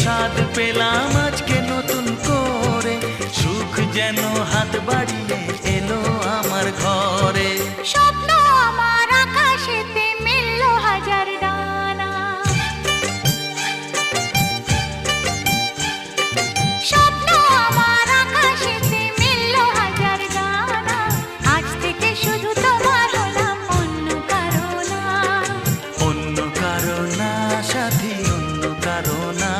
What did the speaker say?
স্বাদ পেলাম আজকে নতুন করে, সুখ যেন হাত বাড়িয়ে এলো আমার ঘরে। স্বপ্ন আমার আকাশেতে মেলল হাজার ডানা, স্বপ্ন আমার আকাশেতে মেলল হাজার ডানা। আজ থেকে শুধু তোমার হলাম, অন্য কারো না। অন্য কারো না সাথী, অন্য কারো না।